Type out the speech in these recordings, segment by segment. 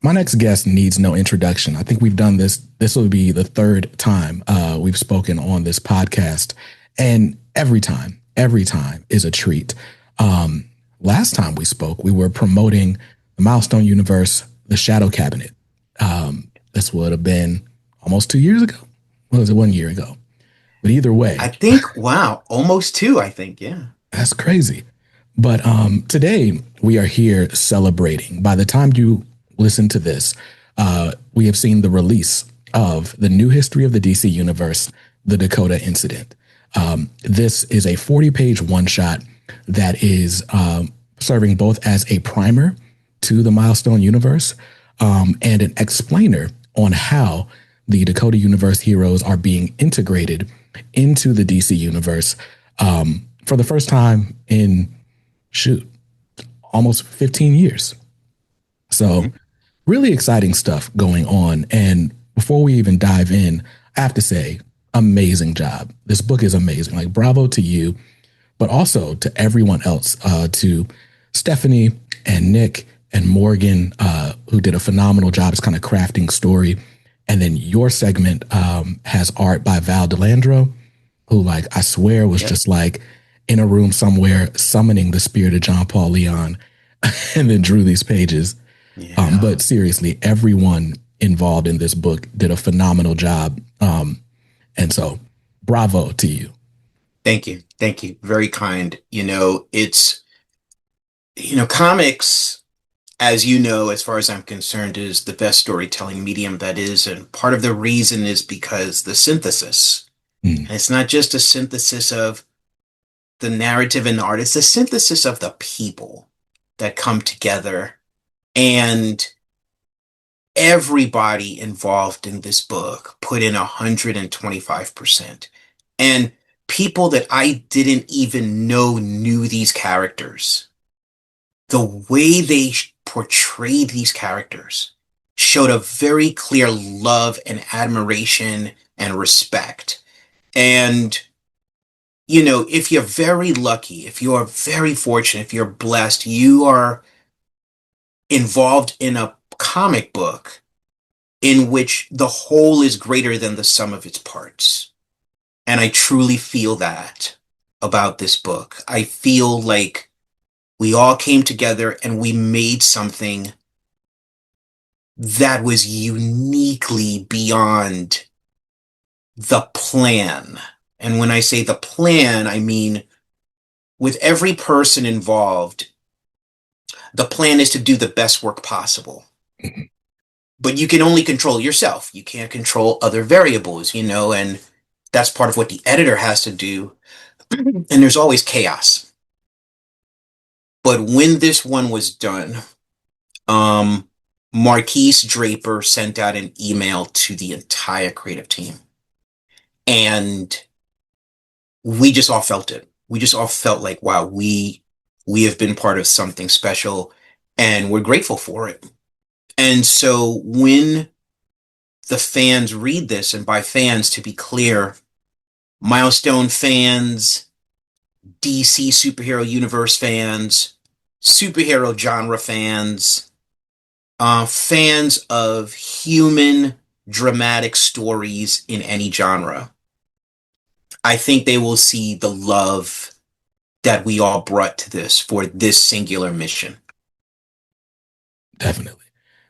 My next guest needs no introduction. I think we've done this. This will be the third time we've spoken on this podcast. And every time is a treat. Last time we spoke, we were promoting the Milestone universe, the Shadow Cabinet. This would have been almost 2 years ago. What was it, 1 year ago? But either way, I think, wow, almost two, I think. Yeah. that's crazy. But today we are here celebrating. By the time you listen to this, we have seen the release of the new history of the DC universe, the Dakota Incident. This is a 40-page one-shot that is serving both as a primer to the Milestone universe and an explainer on how the Dakota universe heroes are being integrated into the DC universe for the first time in, almost 15 years. So really exciting stuff going on. And before we even dive in, I have to say, amazing job. This book is amazing. Like, bravo to you, but also to everyone else, to Stephanie and Nick and Morgan, who did a phenomenal job. It's kind of crafting story. And then your segment has art by Val DeLandro, who, like, I swear was just like in a room somewhere summoning the spirit of John Paul Leon and then drew these pages. Yeah. But seriously, everyone involved in this book did a phenomenal job. And so bravo to you. Thank you. Thank you. Very kind. Comics, as you know, as far as I'm concerned, is the best storytelling medium that is. And part of the reason is because the synthesis. And it's not just a synthesis of the narrative and the art, it's a synthesis of the people that come together. And everybody involved in this book put in 125%. And people that I didn't even know knew these characters. The way they portrayed these characters showed a very clear love and admiration and respect. And, if you're very lucky, if you're very fortunate, if you're blessed, you are involved in a comic book in which the whole is greater than the sum of its parts. And I truly feel that about this book. I feel like we all came together and we made something that was uniquely beyond the plan. And when I say the plan, I mean, with every person involved, the plan is to do the best work possible. But you can only control yourself. You can't control other variables, and that's part of what the editor has to do. And there's always chaos. But when this one was done, Marquise Draper sent out an email to the entire creative team. And we just all felt it. We just all felt like, wow, we have been part of something special and we're grateful for it. And so when the fans read this, and by fans, to be clear, Milestone fans, DC superhero universe fans, superhero genre fans, fans of human dramatic stories in any genre, I think they will see the love that we all brought to this for this singular mission. Definitely.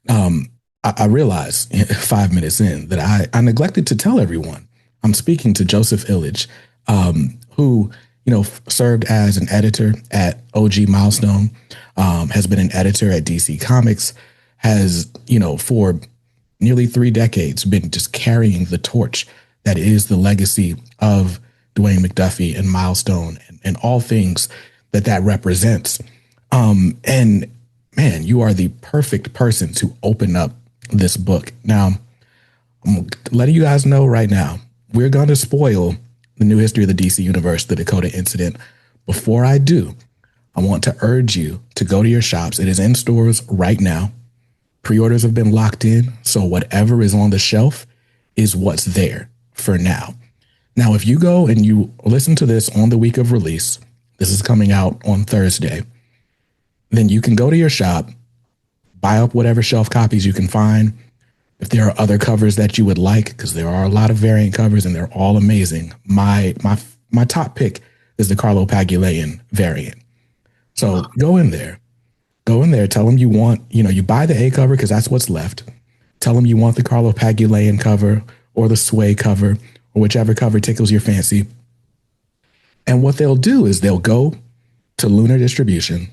I realized 5 minutes in that I neglected to tell everyone I'm speaking to Joseph Illidge, who, served as an editor at OG Milestone, has been an editor at DC Comics, has, for nearly 3 decades been just carrying the torch that is the legacy of Dwayne McDuffie and Milestone and all things that represents. And man, you are the perfect person to open up this book. Now, I'm letting you guys know right now, we're going to spoil the new history of the DC universe, the Dakota Incident. Before I do, I want to urge you to go to your shops. It is in stores right now. Pre-orders have been locked in, so whatever is on the shelf is what's there for now. Now, if you go and you listen to this on the week of release, this is coming out on Thursday, then you can go to your shop, buy up whatever shelf copies you can find. If there are other covers that you would like, because there are a lot of variant covers and they're all amazing. My top pick is the Carlo Pagulayan variant. So go in there, tell them you want, you buy the A cover because that's what's left. Tell them you want the Carlo Pagulayan cover or the Sway cover or whichever cover tickles your fancy. And what they'll do is they'll go to Lunar Distribution.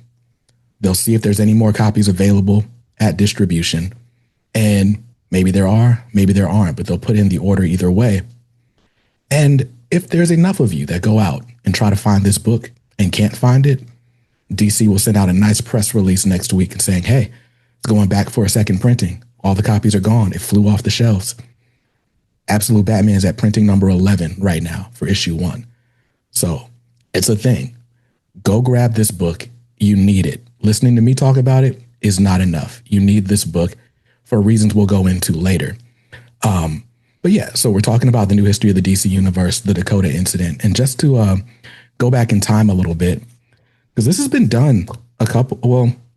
They'll see if there's any more copies available at distribution. And maybe there are, maybe there aren't, but they'll put in the order either way. And if there's enough of you that go out and try to find this book and can't find it, DC will send out a nice press release next week and saying, hey, it's going back for a second printing. All the copies are gone. It flew off the shelves. Absolute Batman is at printing number 11 right now for issue 1. So it's a thing. Go grab this book. You need it. Listening to me talk about it is not enough. You need this book for reasons we'll go into later. But yeah, so we're talking about the new history of the DC universe, the Dakota Incident. And just to go back in time a little bit, because this has been done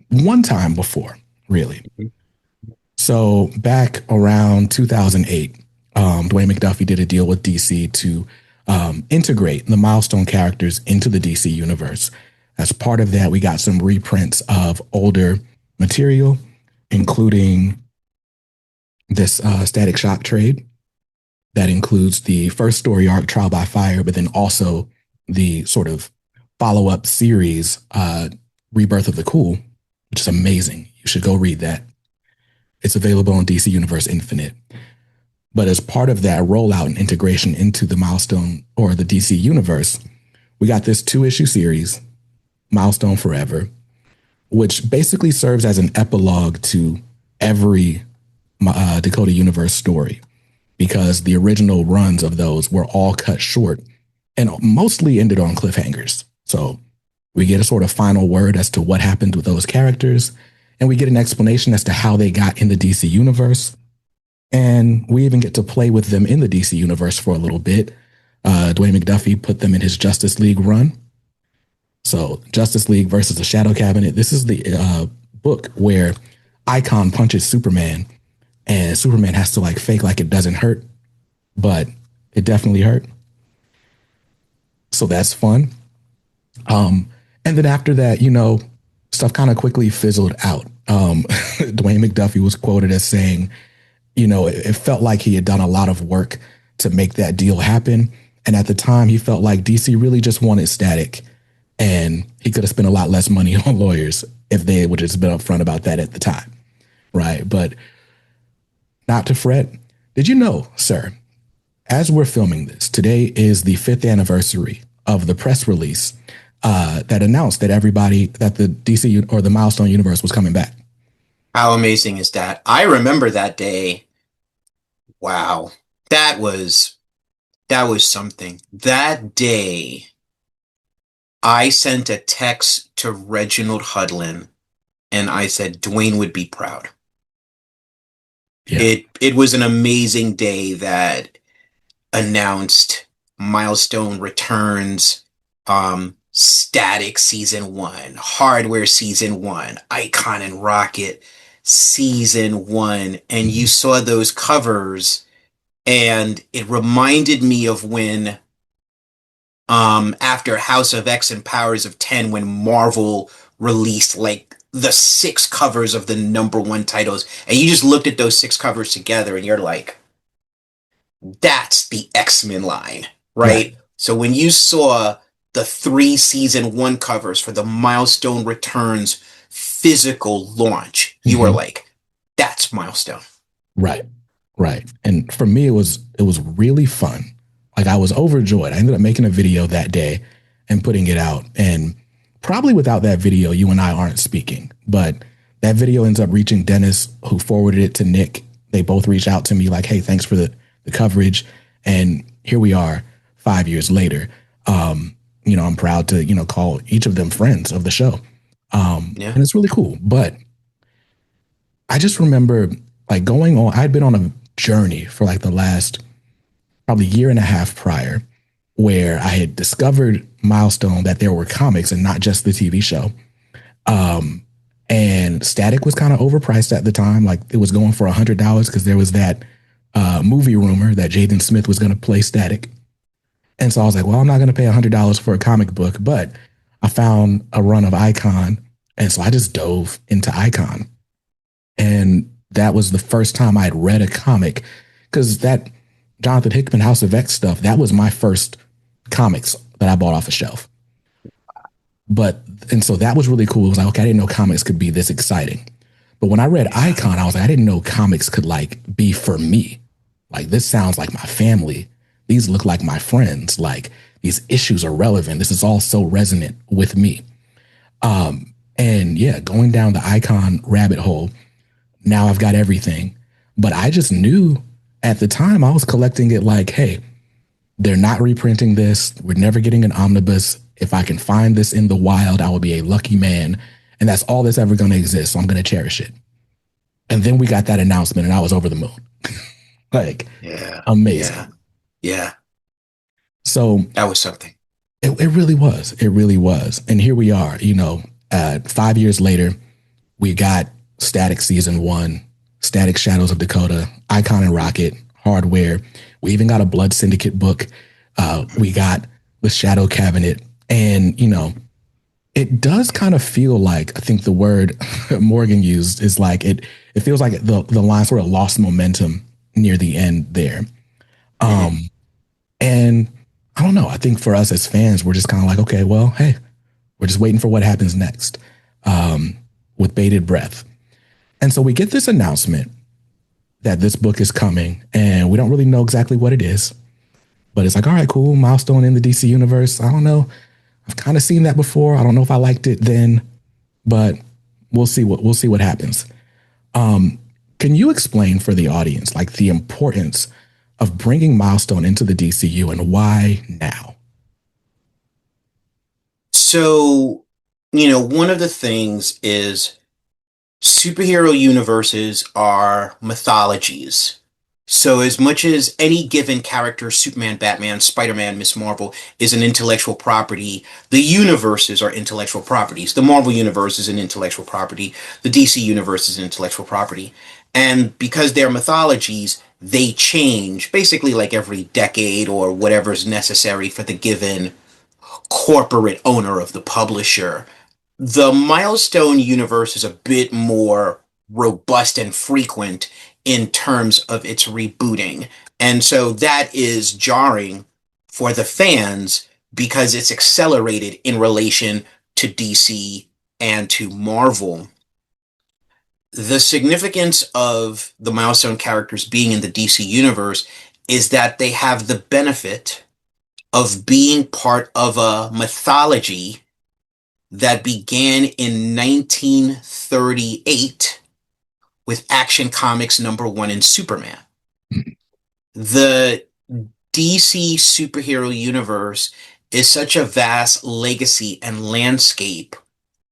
one time before, really. So back around 2008, Dwayne McDuffie did a deal with DC to integrate the Milestone characters into the DC universe. As part of that, we got some reprints of older material, including this Static Shock trade that includes the first story arc, Trial by Fire, but then also the sort of follow-up series, Rebirth of the Cool, which is amazing. You should go read that. It's available on DC Universe Infinite. But as part of that rollout and integration into the Milestone or the DC Universe, we got this 2-issue series, Milestone Forever, which basically serves as an epilogue to every Dakota Universe story, because the original runs of those were all cut short and mostly ended on cliffhangers. So we get a sort of final word as to what happened with those characters, and we get an explanation as to how they got in the DC Universe. And we even get to play with them in the DC Universe for a little bit. Dwayne McDuffie put them in his Justice League run. So Justice League versus the Shadow Cabinet. This is the book where Icon punches Superman, and Superman has to like fake like it doesn't hurt, but it definitely hurt. So that's fun. And then after that, stuff kind of quickly fizzled out. Dwayne McDuffie was quoted as saying, it felt like he had done a lot of work to make that deal happen. And at the time, he felt like DC really just wanted static, and he could have spent a lot less money on lawyers if they would have just been upfront about that at the time. Right. But not to fret. Did you know, sir, as we're filming this, today is the 5th anniversary of the press release that announced that the DC or the Milestone universe was coming back. How amazing is that? I remember that day. Wow. That was something. That day, I sent a text to Reginald Hudlin and I said, Dwayne would be proud. Yeah. It was an amazing day that announced Milestone returns, Static Season 1, Hardware Season 1, Icon and Rocket Season 1, and you saw those covers, and it reminded me of when after House of X and Powers of 10, when Marvel released like the 6 covers of the #1 titles, and you just looked at those 6 covers together and you're like, that's the X-Men line, right? So when you saw the 3 Season 1 covers for the Milestone Returns physical launch, you were like, that's Milestone. Right. And for me, it was really fun. Like, I was overjoyed. I ended up making a video that day and putting it out. And probably without that video, you and I aren't speaking. But that video ends up reaching Dennis, who forwarded it to Nick. They both reached out to me like, hey, thanks for the coverage. And here we are 5 years later. I'm proud to, call each of them friends of the show. And it's really cool. But I just remember like going on, I'd been on a journey for like the last probably year and a half prior, where I had discovered Milestone, that there were comics and not just the TV show. And Static was kind of overpriced at the time. Like it was going for $100 because there was that movie rumor that Jaden Smith was going to play Static. And so I was like, well, I'm not going to pay $100 for a comic book, but I found a run of Icon. And so I just dove into Icon. And that was the first time I had read a comic because that Jonathan Hickman House of X stuff, that was my first comics that I bought off a shelf. But, and so that was really cool. It was like, okay, I didn't know comics could be this exciting. But when I read Icon, I was like, I didn't know comics could like be for me. Like, this sounds like my family. These look like my friends. Like, these issues are relevant. This is all so resonant with me. And yeah, going down the Icon rabbit hole, now I've got everything. But I just knew at the time I was collecting it like, hey, they're not reprinting this. We're never getting an omnibus. If I can find this in the wild, I will be a lucky man. And that's all that's ever going to exist. So I'm going to cherish it. And then we got that announcement and I was over the moon. Like, yeah, amazing. Yeah. So that was something. It really was. It really was. And here we are, 5 years later, we got Static Season 1, Static Shadows of Dakota, Icon and Rocket, Hardware. We even got a Blood Syndicate book. We got the Shadow Cabinet. And, it does kind of feel like, I think the word Morgan used is like, it feels like the line sort of lost momentum near the end there. And I don't know. I think for us as fans, we're just kind of like, okay, well, hey, we're just waiting for what happens next with bated breath. And so we get this announcement that this book is coming and we don't really know exactly what it is, but it's like, all right, cool. Milestone in the DC universe. I don't know. I've kind of seen that before. I don't know if I liked it then, but we'll see what happens. Can you explain for the audience, like the importance of bringing Milestone into the DCU and why now? So, one of the things is superhero universes are mythologies. So as much as any given character, Superman, Batman, Spider-Man, Miss Marvel, is an intellectual property, the universes are intellectual properties. The Marvel universe is an intellectual property. The DC universe is an intellectual property. And because they're mythologies, they change basically like every decade or whatever's necessary for the given corporate owner of the publisher. The Milestone universe is a bit more robust and frequent in terms of its rebooting. And so that is jarring for the fans because it's accelerated in relation to DC and to Marvel. The significance of the Milestone characters being in the DC universe is that they have the benefit of being part of a mythology that began in 1938 with Action Comics #1 in Superman. The DC superhero universe is such a vast legacy and landscape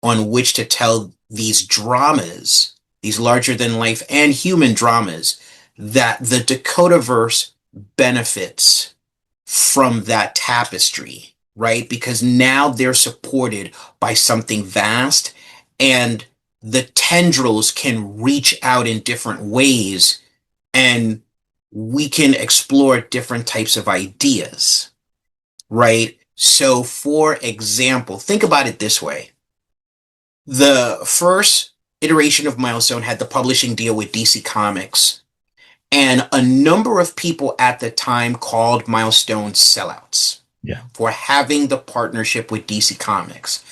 on which to tell these dramas, these larger than life and human dramas, that the Dakotaverse benefits from that tapestry, right? Because now they're supported by something vast and the tendrils can reach out in different ways and we can explore different types of ideas, right? So for example, think about it this way. The first iteration of Milestone had the publishing deal with DC Comics, and a number of people at the time called Milestone sellouts for having the partnership with DC Comics.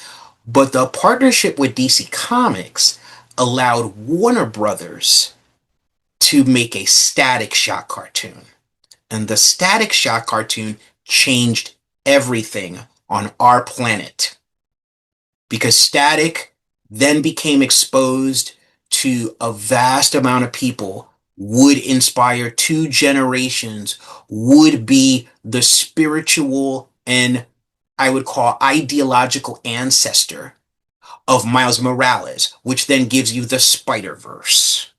But the partnership with DC Comics allowed Warner Brothers to make a Static Shock cartoon. And the Static Shock cartoon changed everything on our planet. Because Static then became exposed to a vast amount of people, would inspire 2 generations, would be the spiritual and I would call ideological ancestor of Miles Morales, which then gives you the Spider-Verse,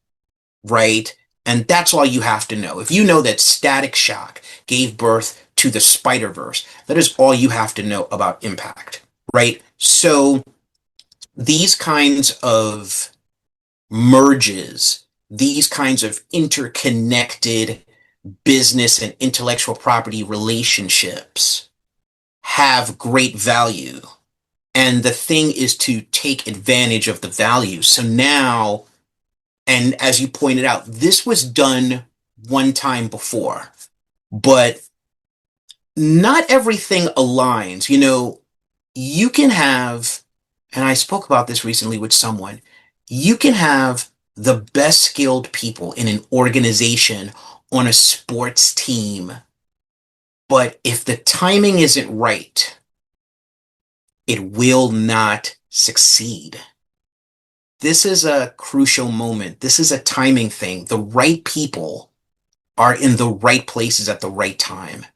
right? And that's all you have to know. If you know that Static Shock gave birth to the Spider-Verse, that is all you have to know about Impact, right? So these kinds of merges, these kinds of interconnected business and intellectual property relationships have great value. And the thing is to take advantage of the value. So now, and as you pointed out, this was done one time before, but not everything aligns. You can have, and I spoke about this recently with someone, you can have the best skilled people in an organization on a sports team, but if the timing isn't right, it will not succeed. This is a crucial moment. This is a timing thing. The right people are in the right places at the right time.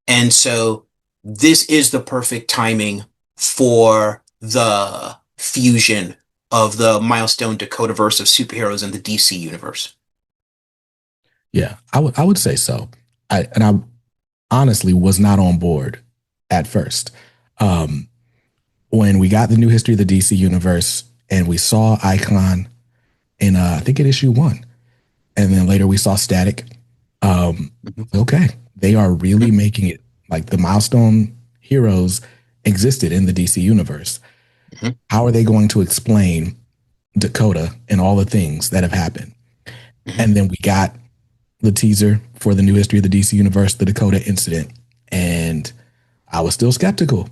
And so this is the perfect timing for the fusion of the Milestone Dakotaverse of superheroes and the DC universe. Yeah, I would say so. I honestly was not on board at first. Um, when we got the new history of the DC universe and we saw Icon in I think in issue 1, and then later we saw Static. Okay, they are really making it like the Milestone heroes existed in the DC universe. Mm-hmm. How are they going to explain Dakota and all the things that have happened? Mm-hmm. And then we got the teaser for the new history of the DC universe, the Dakota Incident, and I was still skeptical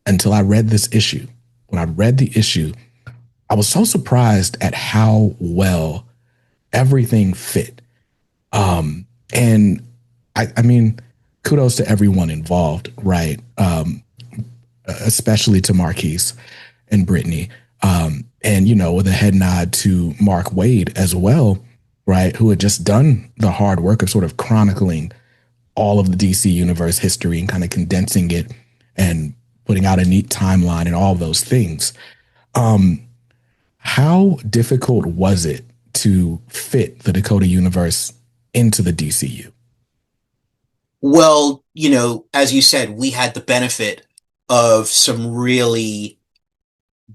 until I read this issue. When I read the issue, I was so surprised at how well everything fit. And I mean, kudos to everyone involved, right? Especially to Marquise and Brittany. And, with a head nod to Mark Waid as well, right? Who had just done the hard work of sort of chronicling all of the DC universe history and kind of condensing it and putting out a neat timeline and all of those things. How difficult was it to fit the Dakota universe into the DCU? Well, as you said, we had the benefit of some really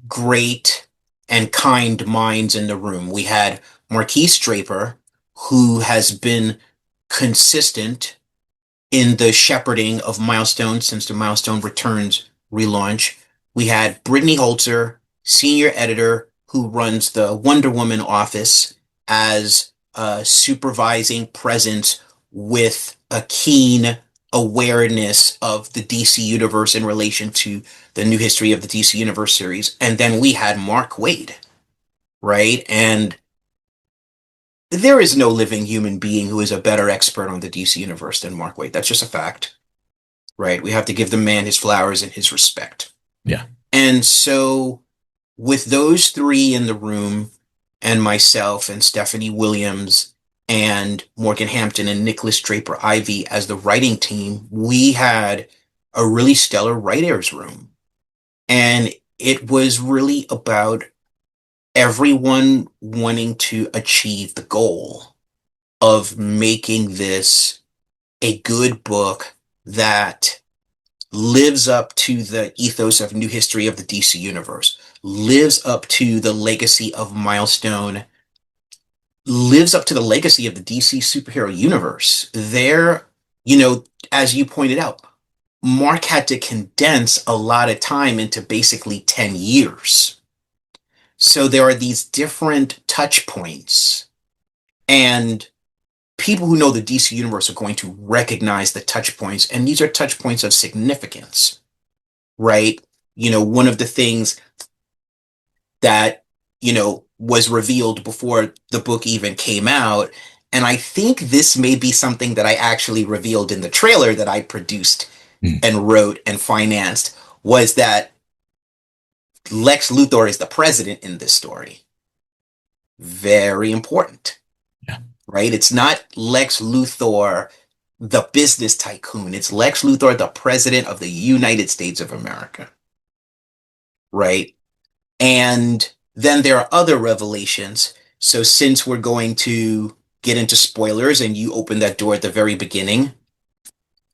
great and kind minds in the room. We had Marquise Draper, who has been consistent in the shepherding of Milestone since the Milestone Returns relaunch. We had Brittany Holzer, senior editor, who runs the Wonder Woman office as a supervising presence with a keen awareness of the DC universe in relation to the new history of the DC universe series. And then we had Mark Waid, right? And there is no living human being who is a better expert on the DC universe than Mark Waid. That's just a fact, right? We have to give the man his flowers and his respect. Yeah. And so with those three in the room and myself and Stephanie Williams and Morgan Hampton and Nicholas Draper Ivy as the writing team, we had a really stellar writers room. And it was really about everyone wanting to achieve the goal of making this a good book that lives up to the ethos of new history of the DC universe, lives up to the legacy of Milestone, lives up to the legacy of the DC superhero universe. As you pointed out, Mark had to condense a lot of time into basically 10 years. So there are these different touch points, and people who know the DC universe are going to recognize the touch points, and these are touch points of significance, right? One of the things that, was revealed before the book even came out, and I think this may be something that I actually revealed in the trailer that I produced and wrote and financed, was that Lex Luthor is the president in this story. Very important. Yeah. Right? It's not Lex Luthor, the business tycoon. It's Lex Luthor, the president of the United States of America. Right? And then there are other revelations. So since we're going to get into spoilers and you open that door at the very beginning,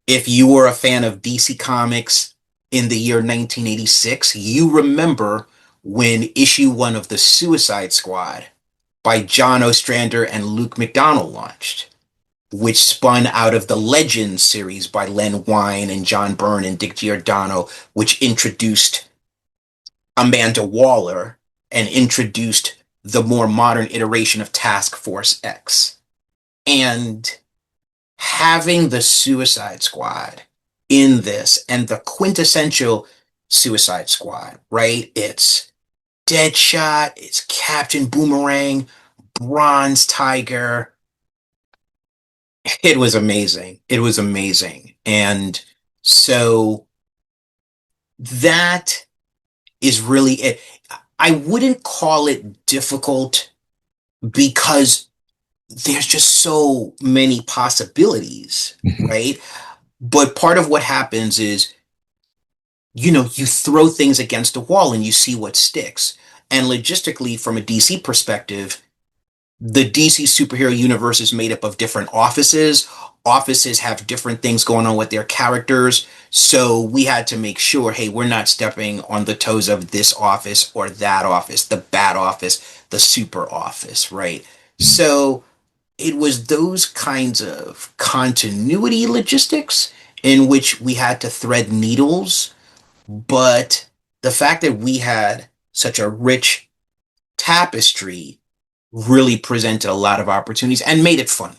if you were a fan of DC Comics in the year 1986, you remember when issue one of The Suicide Squad by John Ostrander and Luke McDonnell launched, which spun out of the Legends series by Len Wein and John Byrne and Dick Giordano, which introduced Amanda Waller and introduced the more modern iteration of Task Force X. And having the Suicide Squad in this and the quintessential Suicide Squad, right? It's Deadshot, it's Captain Boomerang, Bronze Tiger. It was amazing. It was amazing. And so that is really it. I wouldn't call it difficult because there's just so many possibilities, Mhm. right? But part of what happens is, you throw things against a wall and you see what sticks. And logistically, from a DC perspective, the DC superhero universe is made up of different offices. Offices have different things going on with their characters. So we had to make sure, hey, we're not stepping on the toes of this office or that office, the bad office, the super office, right? So it was those kinds of continuity logistics in which we had to thread needles. But the fact that we had such a rich tapestry really presented a lot of opportunities and made it fun.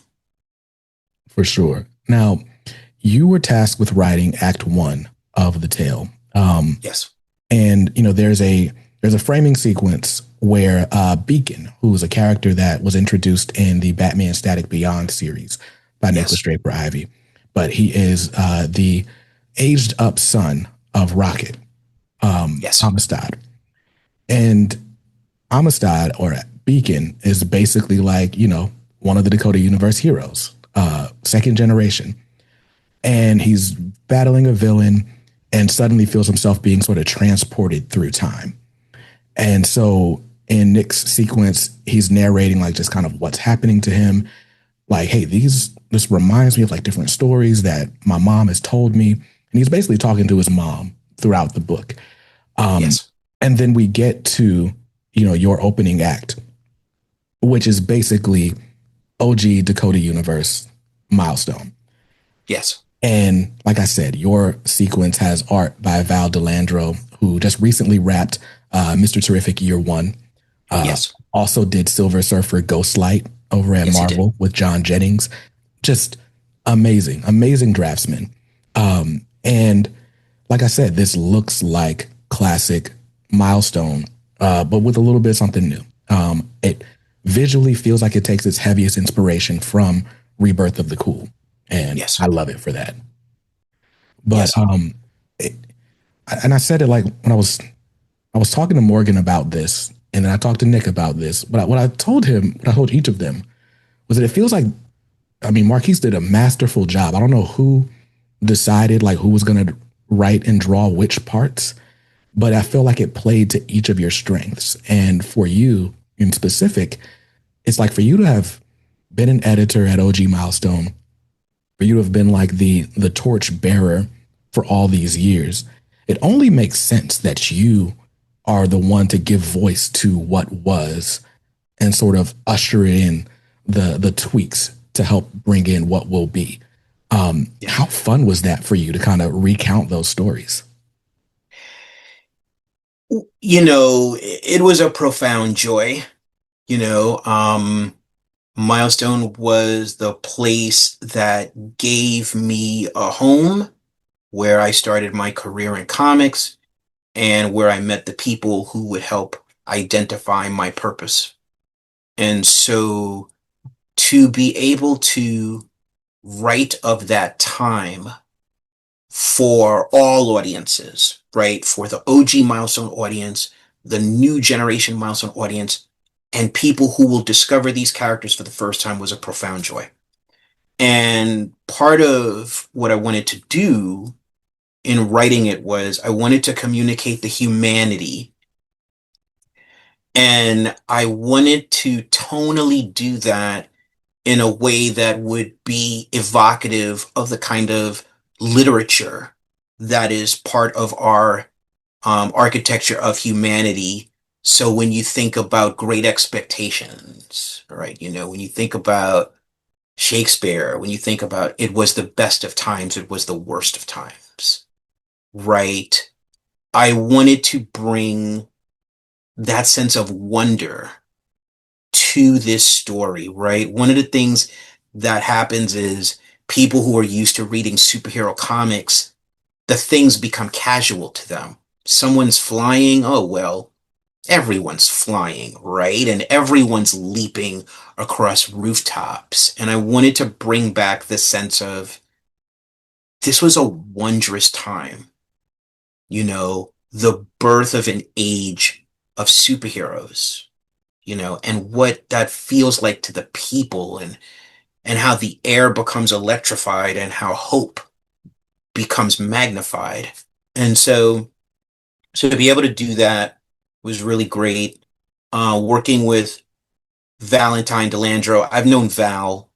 For sure. Now, you were tasked with writing Act One of the tale, Yes. and there's a framing sequence where Beacon, who is a character that was introduced in the Batman Static Beyond series by Nicholas Yes. Draper Ivey, but he is the aged up son of Rocket, Yes. Amistad, and Amistad or Beacon is basically like, one of the Dakota Universe heroes, second generation. And he's battling a villain and suddenly feels himself being sort of transported through time. And so in Nick's sequence, he's narrating like just kind of what's happening to him. Like, hey, this reminds me of like different stories that my mom has told me. And he's basically talking to his mom throughout the book. Um, Yes. and then we get to, your opening act, which is basically OG Dakota Universe Milestone. Yes. And like I said, your sequence has art by Val DeLandro, who just recently wrapped Mr. Terrific Year One. Yes. Also did Silver Surfer Ghostlight over at Yes, he did. Marvel with John Jennings. Just amazing, amazing draftsman. And like I said, this looks like classic Milestone, but with a little bit of something new. It visually feels like it takes its heaviest inspiration from Rebirth of the Cool, and Yes. I love it for that. But Yes. it, and I said it like when I was talking to Morgan about this, and then I talked to Nick about this. But what I told him, what I told each of them, was that it feels like, I mean, Marquise did a masterful job. I don't know who decided like who was going to write and draw which parts, but I feel like it played to each of your strengths. And for you in specific, it's like for you to have been an editor at OG Milestone, for you to have been like the torch bearer for all these years, it only makes sense that you are the one to give voice to what was and sort of usher in the tweaks to help bring in what will be. How Yes. fun was that for you to kind of recount those stories? It was a profound joy. You know, Milestone was the place that gave me a home where I started my career in comics and where I met the people who would help identify my purpose. And so to be able to write of that time for all audiences, right? For the OG Milestone audience, the new generation Milestone audience, and people who will discover these characters for the first time was a profound joy. And part of what I wanted to do in writing it was I wanted to communicate the humanity, and I wanted to tonally do that in a way that would be evocative of the kind of literature that is part of our architecture of humanity So when you think about Great Expectations, right? When you think about Shakespeare, when you think about it was the best of times, it was the worst of times, right? I wanted to bring that sense of wonder to this story, right? One of the things that happens is people who are used to reading superhero comics, the things become casual to them. Someone's flying, oh, well, everyone's flying, right? And everyone's leaping across rooftops. And I wanted to bring back the sense of this was a wondrous time, the birth of an age of superheroes, and what that feels like to the people and how the air becomes electrified and how hope becomes magnified. And so to be able to do that was really great. Working with Valentine Delandro, I've known Val.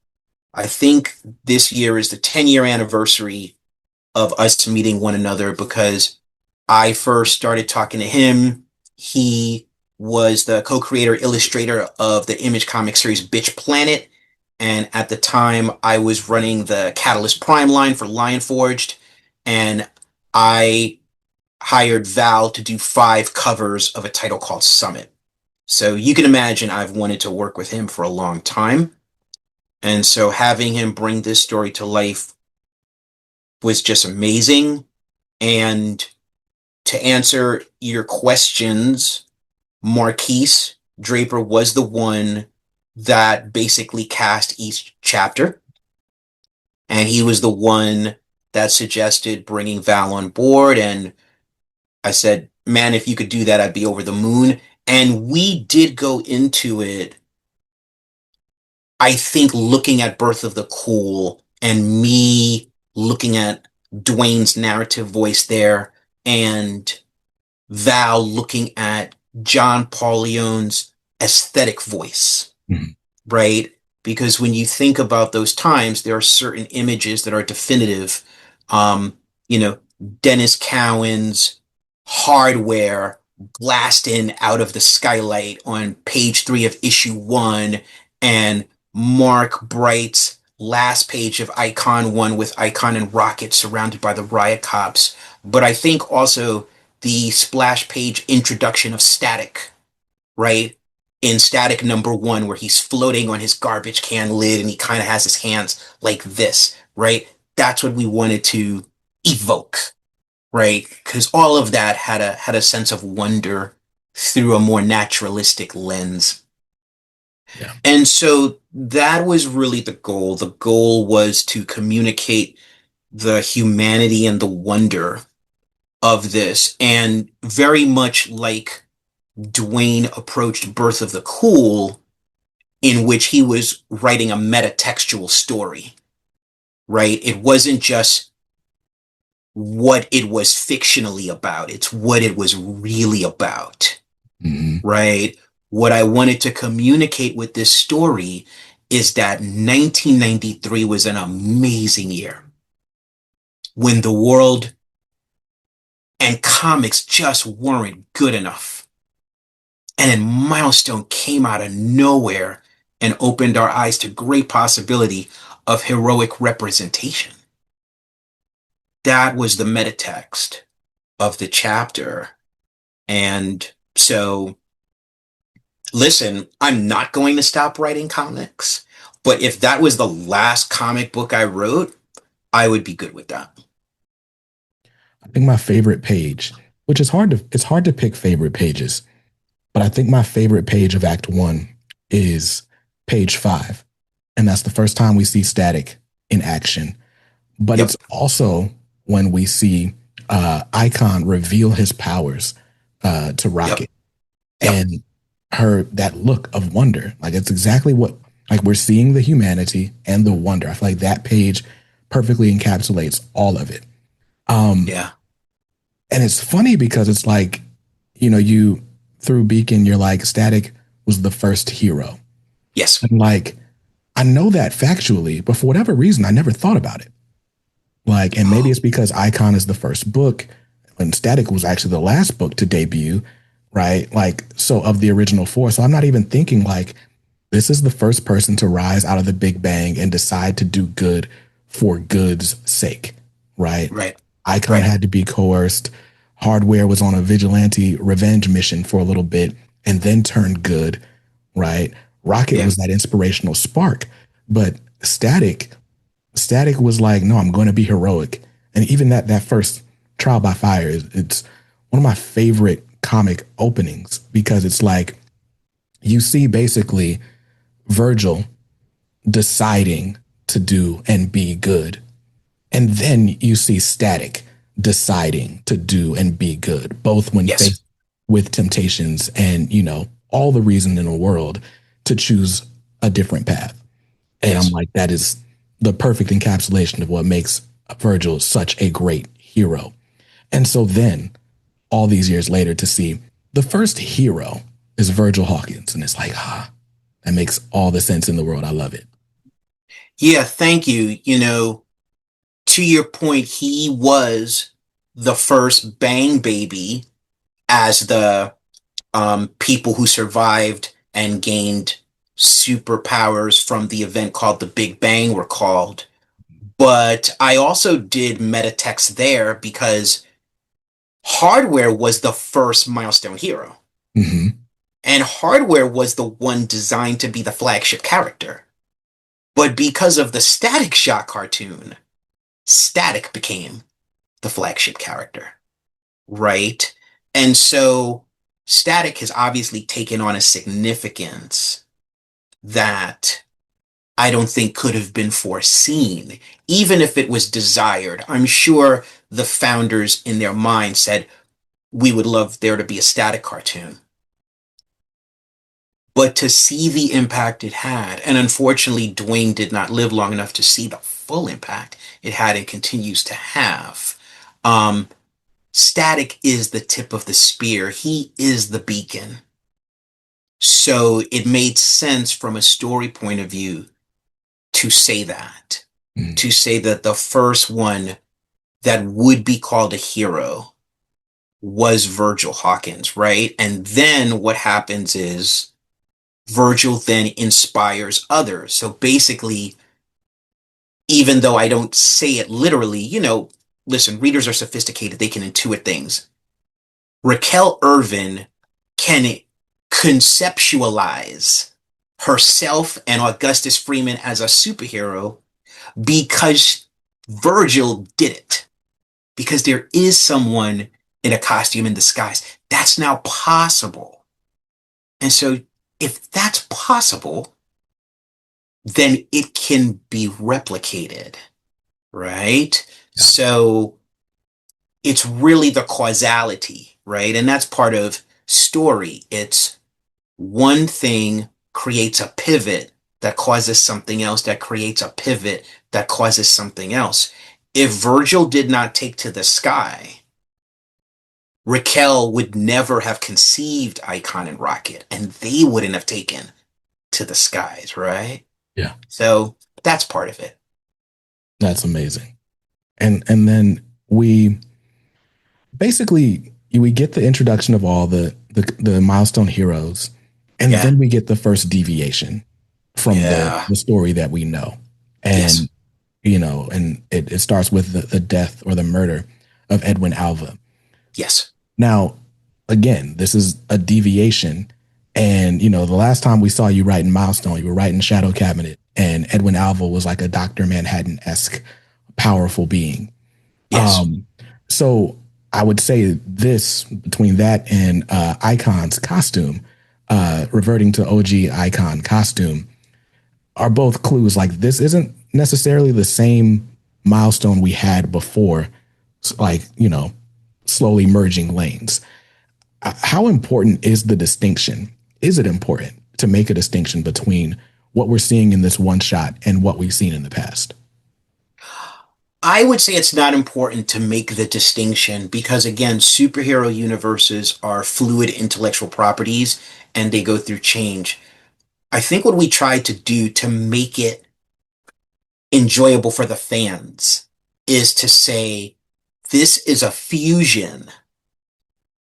I think this year is the 10-year anniversary of us meeting one another because I first started talking to him. He was the co-creator, illustrator of the Image comic series Bitch Planet. And at the time, I was running the Catalyst Prime line for Lion Forged. And I hired Val to do 5 covers of a title called Summit. So you can imagine I've wanted to work with him for a long time. And so having him bring this story to life was just amazing. And to answer your questions, Marquise Draper was the one that basically cast each chapter. And he was the one that suggested bringing Val on board. And I said, man, if you could do that, I'd be over the moon. And we did go into it, I think, looking at Birth of the Cool and me looking at Dwayne's narrative voice there and Val looking at John Paul Leon's aesthetic voice, right? Because when you think about those times, there are certain images that are definitive. Dennis Cowan's Hardware glassed in out of the skylight on page 3 of issue 1, and Mark Bright's last page of Icon 1 with Icon and Rocket surrounded by the riot cops. But I think also the splash page introduction of Static, right? In Static #1, where he's floating on his garbage can lid and he kind of has his hands like this, right? That's what we wanted to evoke, right? Because all of that had a sense of wonder through a more naturalistic lens. Yeah. And so that was really the goal. The goal was to communicate the humanity and the wonder of this. And very much like Dwayne approached Birth of the Cool, in which he was writing a metatextual story, right? It wasn't just what it was fictionally about, it's what it was really about, right? What I wanted to communicate with this story is that 1993 was an amazing year when the world and comics just weren't good enough. And then Milestone came out of nowhere and opened our eyes to great possibility of heroic representation. That was the metatext of the chapter. And so, listen, I'm not going to stop writing comics, but if that was the last comic book I wrote, I would be good with that. I think my favorite page, which is it's hard to pick favorite pages, but I think my favorite page of Act 1 is page 5. And that's the first time we see Static in action. But It's also when we see Icon reveal his powers to Rocket. And that look of wonder. Like, it's exactly what, like, we're seeing the humanity and the wonder. I feel like that page perfectly encapsulates all of it. And it's funny because it's like, you through Beacon, you're like, Static was the first hero. Yes. And like, I know that factually, but for whatever reason, I never thought about it. Like, and maybe it's because Icon is the first book and Static was actually the last book to debut. right? Like, so of the original four. So I'm not even thinking like this is the first person to rise out of the Big Bang and decide to do good for good's sake, right? Right. Icon Right. had to be coerced. Hardware was on a vigilante revenge mission for a little bit and then turned good, right? Rocket Yeah. was that inspirational spark, but Static was like, no, I'm going to be heroic. And even that first trial by fire it's one of my favorite comic openings because it's like you see basically Virgil deciding to do and be good. And then you see Static deciding to do and be good, both when Yes. faced with temptations and, all the reason in the world to choose a different path. And I'm Yes. like, that is the perfect encapsulation of what makes Virgil such a great hero. And so then, all these years later, to see the first hero is Virgil Hawkins. And it's like, that makes all the sense in the world. I love it. Yeah. Thank you. To your point, he was the first Bang baby as the people who survived and gained superpowers from the event called the Big Bang were called. But I also did metatext there because Hardware was the first Milestone hero. Mm-hmm. And Hardware was the one designed to be the flagship character. But because of the Static Shock cartoon, Static became the flagship character, right? And so Static has obviously taken on a significance that I don't think could have been foreseen, even if it was desired. I'm sure the founders in their mind said, we would love there to be a Static cartoon. But to see the impact it had, and unfortunately, Dwayne did not live long enough to see the full impact it had and continues to have. Um, Static is the tip of the spear. He is the beacon. So it made sense from a story point of view to say that, Mm-hmm. to say that the first one that would be called a hero was Virgil Hawkins, right? And then what happens is Virgil then inspires others. So basically, even though I don't say it literally, listen, readers are sophisticated, they can intuit things. Raquel Irvin can conceptualize herself and Augustus Freeman as a superhero because Virgil did it. Because there is someone in a costume in disguise. That's now possible. And so if that's possible, then it can be replicated, right? Yeah. So it's really the causality, right? And that's part of story. It's one thing creates a pivot that causes something else, that creates a pivot that causes something else. If Virgil did not take to the sky, Raquel would never have conceived Icon and Rocket, and they wouldn't have taken to the skies, right? Yeah. So that's part of it. That's amazing. And then we basically we get the introduction of all the milestone heroes, and Yeah. then we get the first deviation from Yeah. the story that we know. And Yes. and it starts with the death or the murder of Edwin Alva. Yes. Now, again, this is a deviation. And, the last time we saw you writing Milestone, you were writing Shadow Cabinet, and Edwin Alva was like a Dr. Manhattan esque powerful being. Yes. So I would say this between that and Icon's costume, reverting to OG Icon costume, are both clues. Like this isn't necessarily the same Milestone we had before, like, slowly merging lanes. How important is the distinction? Is it important to make a distinction between what we're seeing in this one shot and what we've seen in the past? I would say it's not important to make the distinction because, again, superhero universes are fluid intellectual properties and they go through change. I think what we tried to do to make it enjoyable for the fans is to say this is a fusion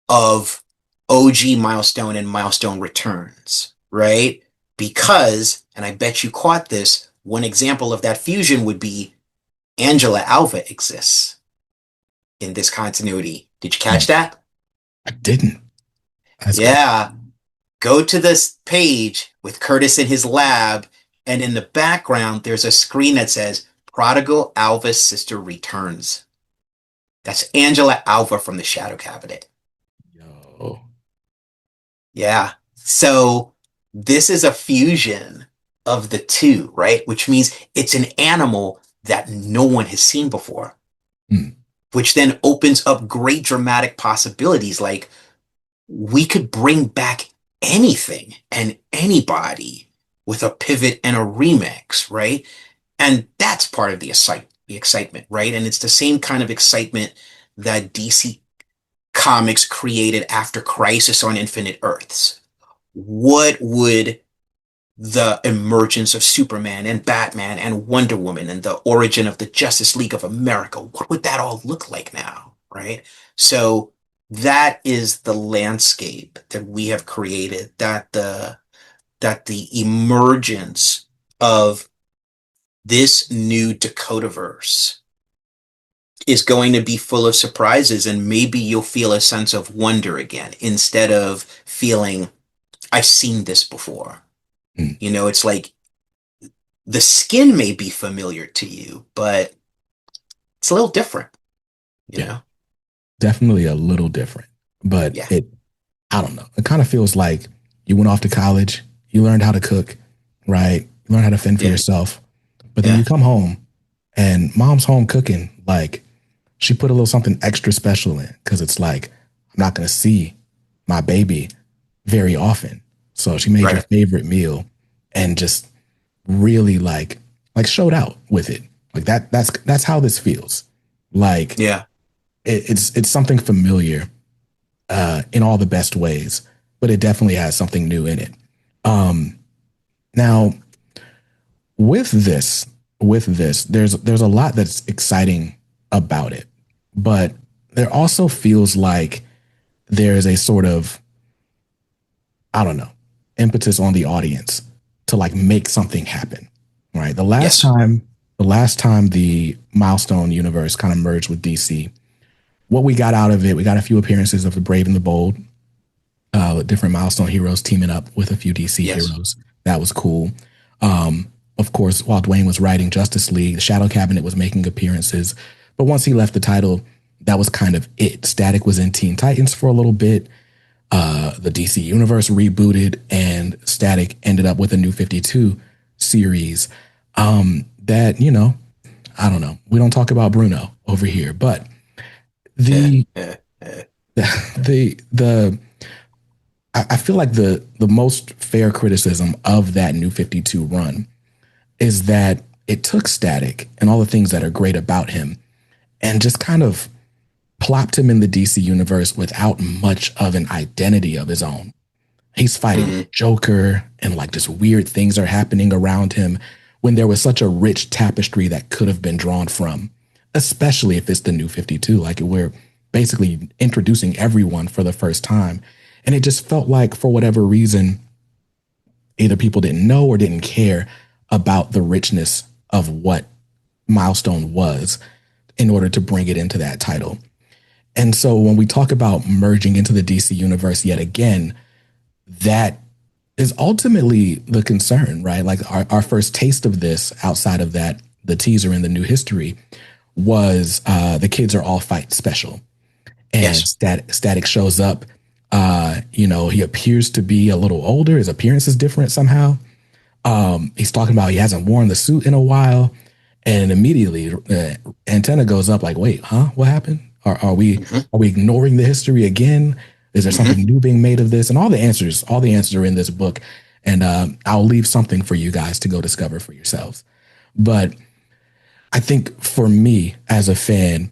of OG Milestone and Milestone Returns, right? Because, and I bet you caught this, one example of that fusion would be Angela Alva exists in this continuity. Did you catch that? I didn't. That's crazy. Yeah. Go to this page with Curtis in his lab, and in the background, there's a screen that says Prodigal Alva's sister returns. That's Angela Alva from the Shadow Cabinet. Yo. Yeah. So this is a fusion of the two, right? Which means it's an animal that no one has seen before, Hmm. which then opens up great dramatic possibilities. Like we could bring back anything and anybody with a pivot and a remix, right? And that's part of the excitement, right? And it's the same kind of excitement that DC Comics created after Crisis on Infinite Earths. What would the emergence of Superman and Batman and Wonder Woman and the origin of the Justice League of America, what would that all look like now, right? So that is the landscape that we have created, that the emergence of this new Dakotaverse is going to be full of surprises, and maybe you'll feel a sense of wonder again instead of feeling I've seen this before. Hmm. You know, it's like the skin may be familiar to you, but it's a little different, you Yeah, know? definitely a little different, but Yeah. I don't know. It kind of feels like you went off to college, you learned how to cook, right? You learned how to fend for Yeah. yourself, but then Yeah. you come home and mom's home cooking. Like she put a little something extra special in because it's like, I'm not going to see my baby very often. So she made your Right. favorite meal and just really like showed out with it. Like that's how this feels. Like Yeah. it's something familiar in all the best ways, but it definitely has something new in it. Um, now with this, there's a lot that's exciting about it, but there also feels like there's a sort of, I don't know, impetus on the audience to like make something happen. Right. Yes. The last time the Milestone universe kind of merged with DC, what we got out of it, we got a few appearances of the Brave and the Bold, with different Milestone heroes teaming up with a few DC Yes. heroes. That was cool. Of course, while Dwayne was writing Justice League, the Shadow Cabinet was making appearances. But once he left the title, that was kind of it. Static was in Teen Titans for a little bit. The DC Universe rebooted, and Static ended up with a New 52 series. That, you know, I don't know. We don't talk about Bruno over here, but the the I feel like the most fair criticism of that New 52 run is that it took Static and all the things that are great about him and just kind of plopped him in the DC universe without much of an identity of his own. He's fighting Mhm. Joker and like just weird things are happening around him when there was such a rich tapestry that could have been drawn from, especially if it's the New 52. Like we're basically introducing everyone for the first time. And it just felt like, for whatever reason, either people didn't know or didn't care about the richness of what Milestone was in order to bring it into that title. And so when we talk about merging into the DC universe yet again, that is ultimately the concern, right? Like our first taste of this outside of that, the teaser in the new history was the kids are all fight special. And Yes. Static shows up. He appears to be a little older. His appearance is different somehow. He's talking about he hasn't worn the suit in a while. And immediately antenna goes up like, wait, huh? What happened? Are we Mhm. are we ignoring the history again? Is there Mhm. something new being made of this? And all the answers are in this book. And I'll leave something for you guys to go discover for yourselves. But I think for me as a fan,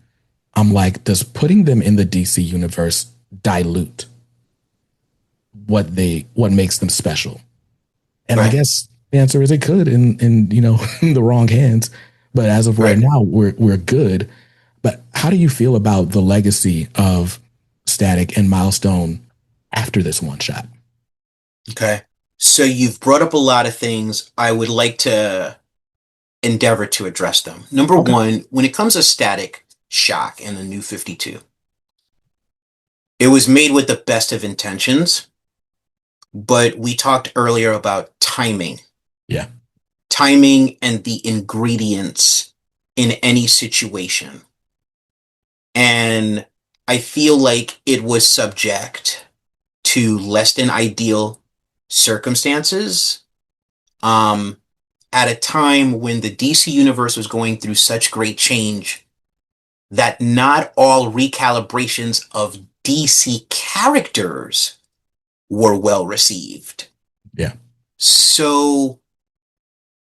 I'm like, does putting them in the DC universe dilute what makes them special? And I Right. guess the answer is it could in in the wrong hands. But as of right Right. now, we're good. But how do you feel about the legacy of Static and Milestone after this one shot. Okay. So you've brought up a lot of things. I would like to endeavor to address them. Number Okay. one, when it comes to Static Shock and the New 52, it was made with the best of intentions, but we talked earlier about timing. Yeah. Timing and the ingredients in any situation. And I feel like it was subject to less than ideal circumstances at a time when the DC universe was going through such great change that not all recalibrations of DC characters were well received. Yeah. So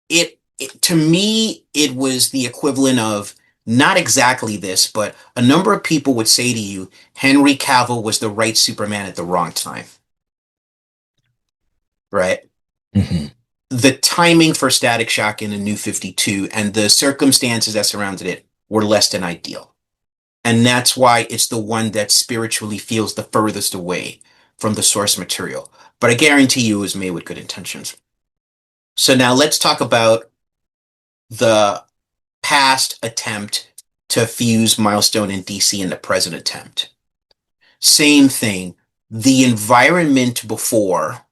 it to me, it was the equivalent of not exactly this, but a number of people would say to you, Henry Cavill was the right Superman at the wrong time. Right? Mm-hmm. The timing for Static Shock in the New 52 and the circumstances that surrounded it were less than ideal. And that's why it's the one that spiritually feels the furthest away from the source material. But I guarantee you it was made with good intentions. So now let's talk about the past attempt to fuse Milestone and DC and the present attempt. Same thing. The environment before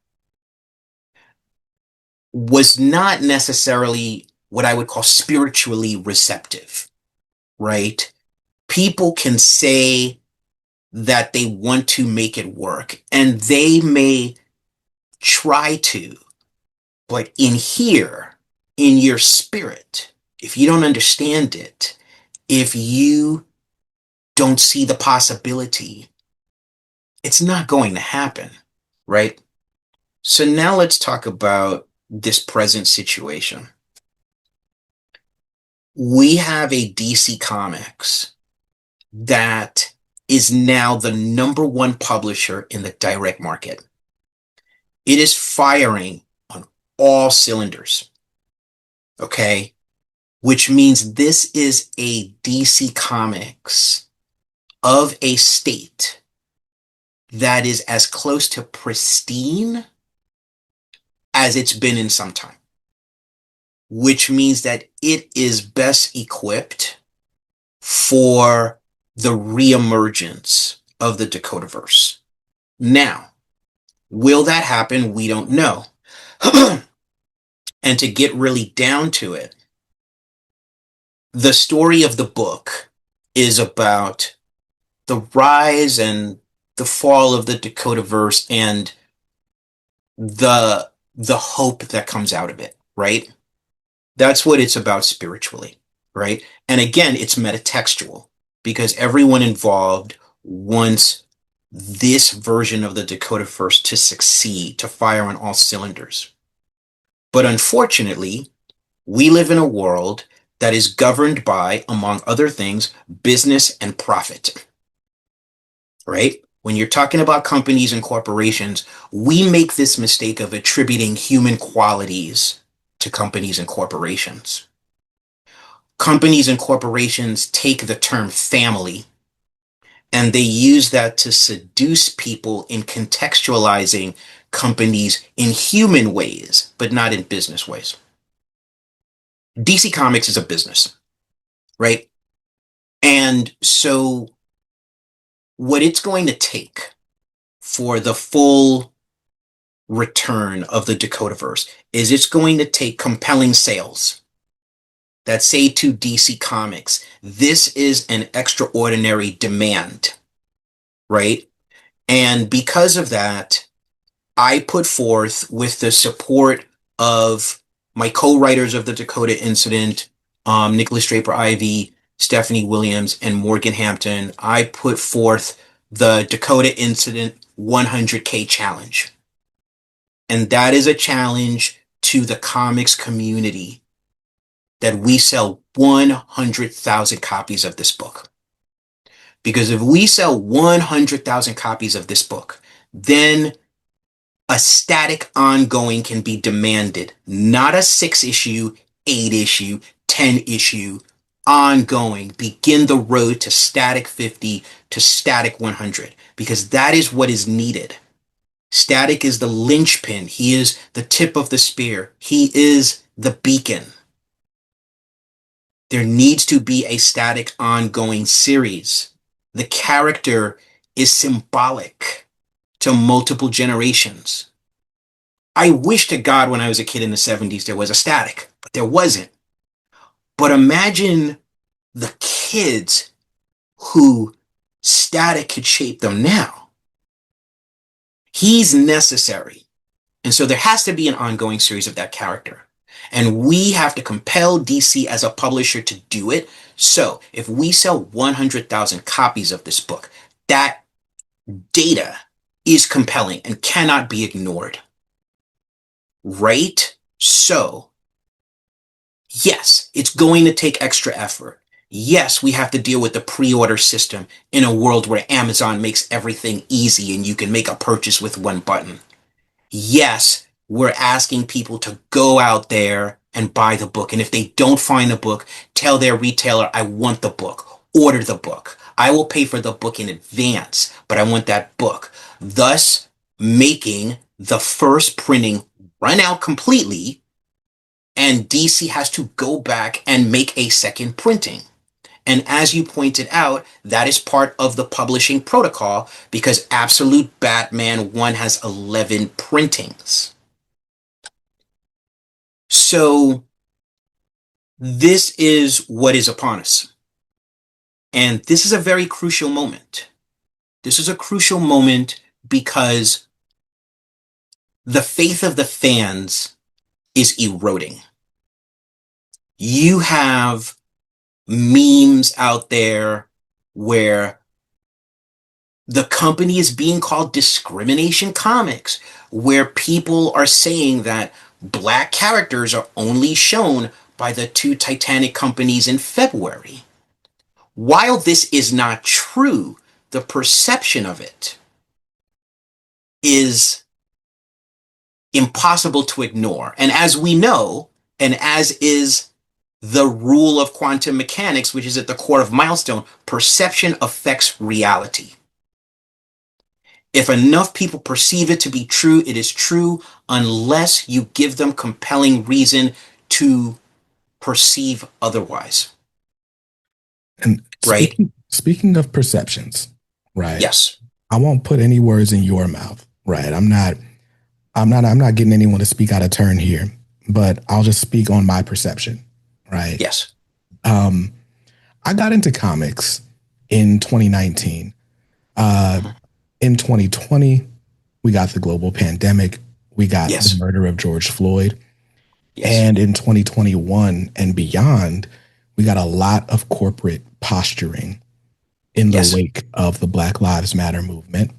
was not necessarily what I would call spiritually receptive, right? People can say that they want to make it work, and they may try to, but in here, in your spirit, if you don't understand it, if you don't see the possibility, it's not going to happen, right? So now let's talk about this present situation. We have a DC Comics that is now the number one publisher in the direct market. It is firing on all cylinders, okay? Which means this is a DC Comics of a state that is as close to pristine as it's been in some time, which means that it is best equipped for the reemergence of the Dakotaverse. Now, will that happen? We don't know. And to get really down to it, the story of the book is about the rise and the fall of the Dakotaverse and the hope that comes out of it, right? That's what it's about spiritually, right? And again, it's metatextual because everyone involved wants this version of the Dakotaverse to succeed, to fire on all cylinders. But unfortunately, we live in a world that is governed by, among other things, business and profit, right? When you're talking about companies and corporations, we make this mistake of attributing human qualities to companies and corporations. Companies and corporations take the term family and they use that to seduce people in contextualizing companies in human ways, but not in business ways. DC Comics is a business, right? And so what it's going to take for the full return of the Dakotaverse is it's going to take compelling sales that say to DC Comics, this is an extraordinary demand, right? And because of that, I put forth, with the support of my co-writers of the Dakota Incident, Nicholas Draper-Ivey, Stephanie Williams, and Morgan Hampton, I put forth the Dakota Incident 100K challenge. And that is a challenge to the comics community that we sell 100,000 copies of this book. Because if we sell 100,000 copies of this book, then a static ongoing can be demanded, not a 6-issue, 8-issue, 10-issue, ongoing. Begin the road to static 50 to static 100, because that is what is needed. Static is the linchpin. He is the tip of the spear. He is the beacon. There needs to be a Static ongoing series. The character is symbolic to multiple generations. I wish to God when I was a kid in the 70s there was a Static, but there wasn't. But imagine the kids who Static could shape them now. He's necessary. And so there has to be an ongoing series of that character. And we have to compel DC as a publisher to do it. So if we sell 100,000 copies of this book, that data is compelling and cannot be ignored. Right? So, yes, it's going to take extra effort. Yes, we have to deal with the pre-order system in a world where Amazon makes everything easy and you can make a purchase with one button. Yes, we're asking people to go out there and buy the book. And if they don't find the book, tell their retailer, I want the book. Order the book. I will pay for the book in advance, but I want that book. Thus, making the first printing run out completely, and DC has to go back and make a second printing. And as you pointed out, that is part of the publishing protocol because Absolute Batman 1 has 11 printings. So this is what is upon us. And this is a very crucial moment. This is a crucial moment because the faith of the fans is eroding. You have memes out there where the company is being called Discrimination Comics, where people are saying that black characters are only shown by the two Titanic companies in February. While this is not true, the perception of it is impossible to ignore. And as we know, and as is the rule of quantum mechanics, which is at the core of Milestone, perception affects reality. If enough people perceive it to be true, it is true unless you give them compelling reason to perceive otherwise. And right? Speaking of perceptions, right? Yes. I won't put any words in your mouth, right? I'm not getting anyone to speak out of turn here, but I'll just speak on my perception, right? Yes. I got into comics in 2019. In 2020, we got the global pandemic. We got the murder of George Floyd. Yes. And in 2021 and beyond, we got a lot of corporate posturing in the wake of the Black Lives Matter movement.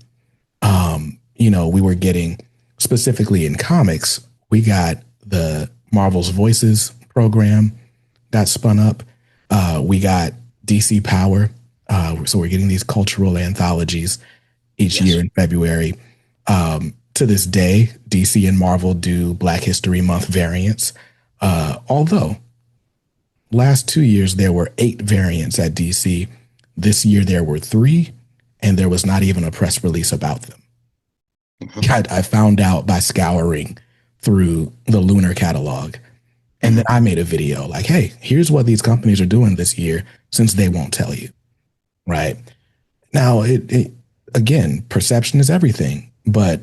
We were getting, specifically in comics, we got the Marvel's Voices program got spun up. We got DC Power. So we're getting these cultural anthologies each year in February. To this day, DC and Marvel do Black History Month variants. Although last 2 years, there were 8 variants at DC. This year, there were 3, and there was not even a press release about them. I found out by scouring through the Lunar catalog. And then I made a video like, hey, here's what these companies are doing this year since they won't tell you. Right. Now, again, perception is everything. But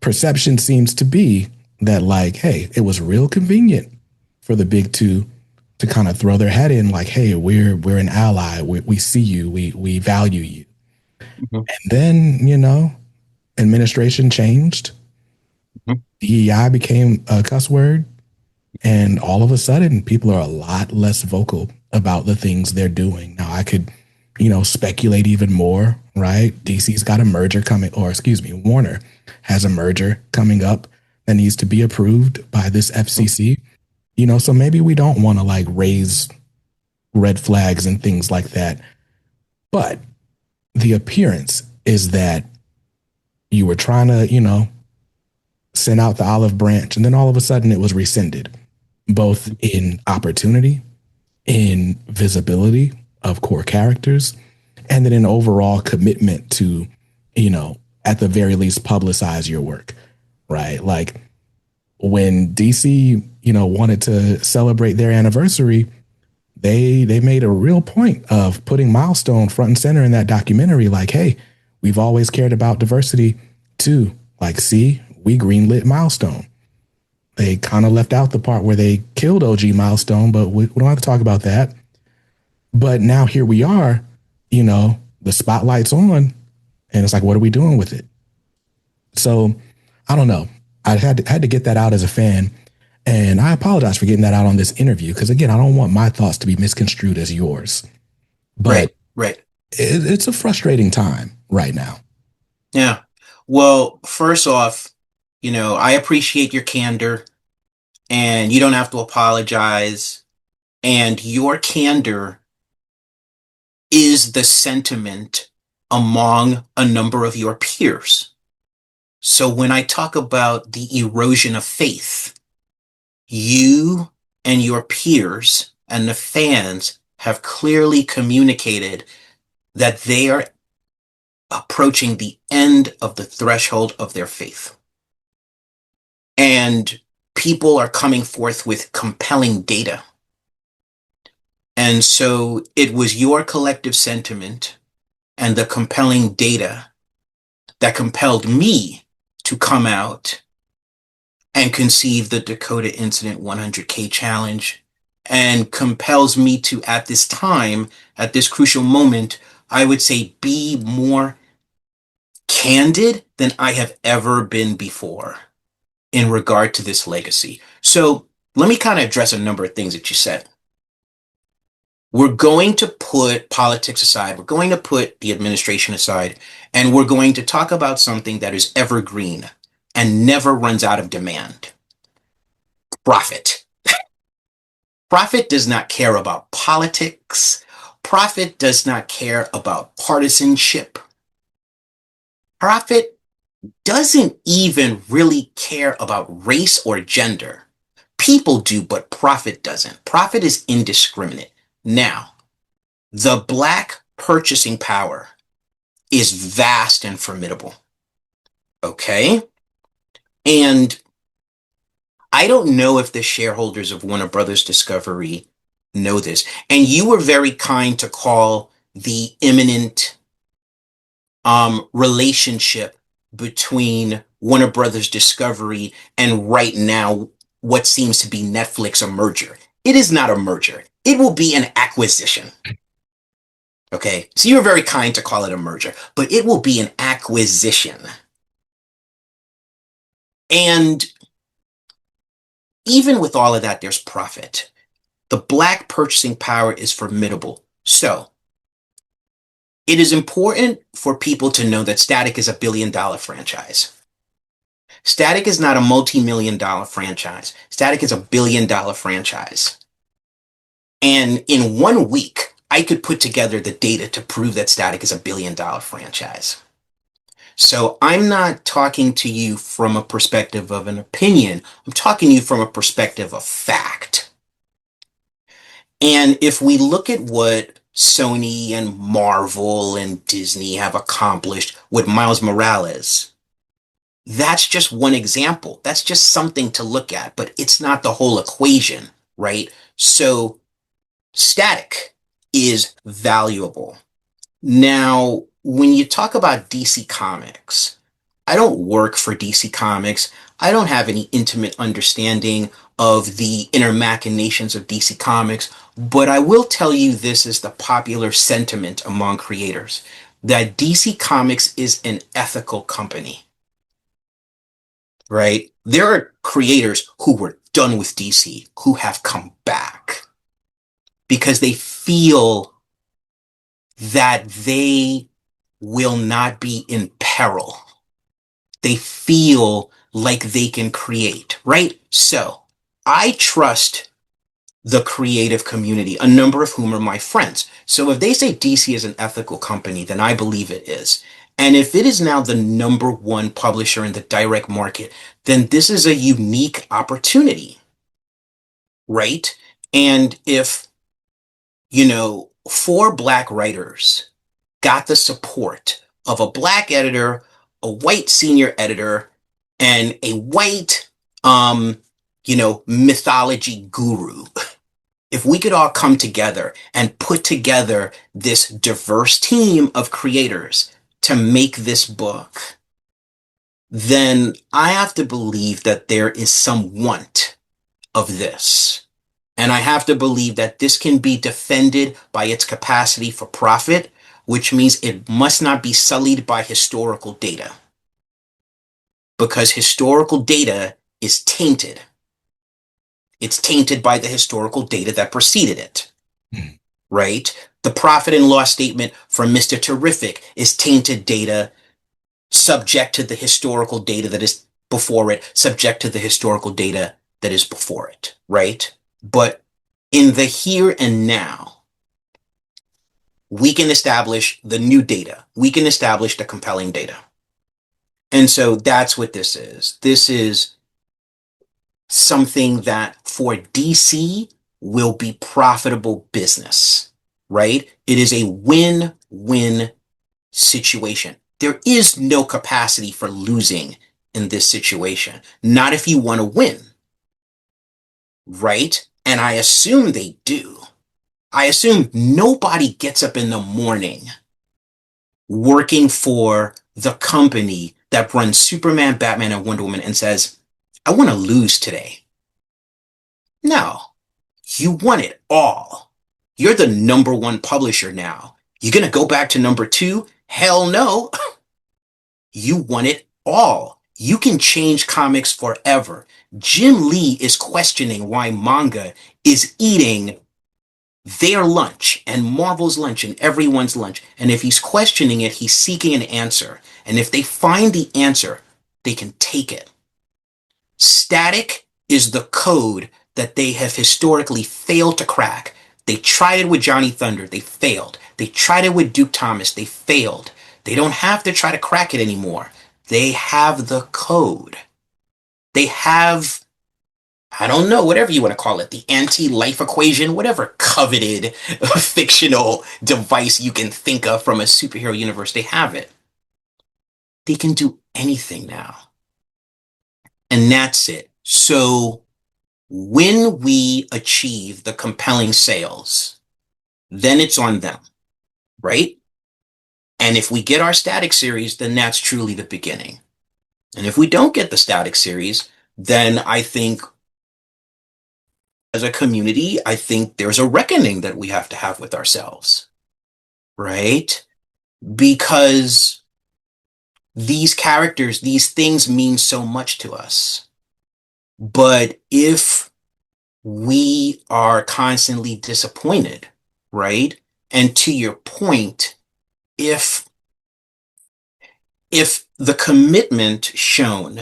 perception seems to be that, like, hey, it was real convenient for the big two to kind of throw their head in like, hey, we're an ally. We see you. We value you. And then, administration changed. DEI became a cuss word. And all of a sudden, people are a lot less vocal about the things they're doing. Now, I could, speculate even more, right? DC's got a merger coming, Warner has a merger coming up that needs to be approved by this FCC. So maybe we don't want to like raise red flags and things like that. But the appearance is that you were trying to, send out the olive branch, and then all of a sudden it was rescinded, both in opportunity, in visibility of core characters, and then an overall commitment to, at the very least publicize your work, right? Like when DC, wanted to celebrate their anniversary, they made a real point of putting Milestone front and center in that documentary. Like, hey, we've always cared about diversity too. Like, see, we greenlit Milestone. They kind of left out the part where they killed OG Milestone, but we don't have to talk about that. But now here we are, the spotlight's on, and it's like, what are we doing with it? So I don't know. I had to get that out as a fan. And I apologize for getting that out on this interview because, again, I don't want my thoughts to be misconstrued as yours. But right. It's a frustrating time right now. Yeah. Well, first off, I appreciate your candor, and you don't have to apologize. And your candor is the sentiment among a number of your peers. So when I talk about the erosion of faith, you and your peers and the fans have clearly communicated that they are approaching the end of the threshold of their faith. And people are coming forth with compelling data. And so it was your collective sentiment and the compelling data that compelled me to come out and conceive the Dakota Incident 100K challenge, and compels me to, at this time, at this crucial moment, I would say, be more candid than I have ever been before in regard to this legacy. So let me kind of address a number of things that you said. We're going to put politics aside. We're going to put the administration aside, and we're going to talk about something that is evergreen and never runs out of demand. Profit. Profit does not care about politics. Profit does not care about partisanship. Profit doesn't even really care about race or gender. People do, but profit doesn't. Profit is indiscriminate. Now, the Black purchasing power is vast and formidable. Okay? And I don't know if the shareholders of Warner Brothers Discovery know this. And you were very kind to call the imminent relationship between Warner Brothers Discovery and right now what seems to be Netflix a merger. It is not a merger. It will be an acquisition. Okay? So you were very kind to call it a merger, but it will be an acquisition. And even with all of that, there's profit. The Black purchasing power is formidable. So it is important for people to know that Static is a billion-dollar franchise. Static is not a multi-million-dollar franchise. Static is a billion-dollar franchise. And in 1 week, I could put together the data to prove that Static is a billion-dollar franchise. So I'm not talking to you from a perspective of an opinion. I'm talking to you from a perspective of fact. And if we look at what Sony and Marvel and Disney have accomplished with Miles Morales, that's just one example. That's just something to look at, but it's not the whole equation, right? So Static is valuable. Now, when you talk about DC Comics, I don't work for DC Comics. I don't have any intimate understanding of the inner machinations of DC Comics, but I will tell you this is the popular sentiment among creators, that DC Comics is an ethical company, right? There are creators who were done with DC who have come back because they feel that they will not be in peril. They feel like they can create, right? So I trust the creative community, a number of whom are my friends. So if they say DC is an ethical company, then I believe it is. And if it is now the number one publisher in the direct market, then this is a unique opportunity, right? And if, 4 Black writers got the support of a Black editor, a white senior editor and a white, mythology guru, if we could all come together and put together this diverse team of creators to make this book, then I have to believe that there is some want of this. And I have to believe that this can be defended by its capacity for profit, which means it must not be sullied by historical data. Because historical data is tainted. It's tainted by the historical data that preceded it, right? The profit and loss statement from Mr. Terrific is tainted data, subject to the historical data that is before it, subject to the historical data that is before it, right? But in the here and now, we can establish the new data. We can establish the compelling data. And so that's what this is. This is something that for DC will be profitable business, right? It is a win-win situation. There is no capacity for losing in this situation. Not if you want to win, right? And I assume they do. I assume nobody gets up in the morning working for the company that runs Superman, Batman, and Wonder Woman and says, I want to lose today. No, you want it all. You're the number one publisher now. You're going to go back to number two? Hell no. You want it all. You can change comics forever. Jim Lee is questioning why manga is eating their lunch and Marvel's lunch and everyone's lunch. And if he's questioning it, he's seeking an answer. And if they find the answer, they can take it. Static is the code that they have historically failed to crack. They tried it with Johnny Thunder. They failed. They tried it with Duke Thomas. They failed. They don't have to try to crack it anymore. They have the code. They have, I don't know, whatever you want to call it, the anti-life equation, whatever coveted fictional device you can think of from a superhero universe. They have it. They can do anything now. And that's it. So when we achieve the compelling sales, then it's on them, right? And if we get our static series, then that's truly the beginning. And if we don't get the static series, then I think as a community, I think there's a reckoning that we have to have with ourselves, right? Because these characters, these things mean so much to us. But if we are constantly disappointed, right? And to your point, if the commitment shown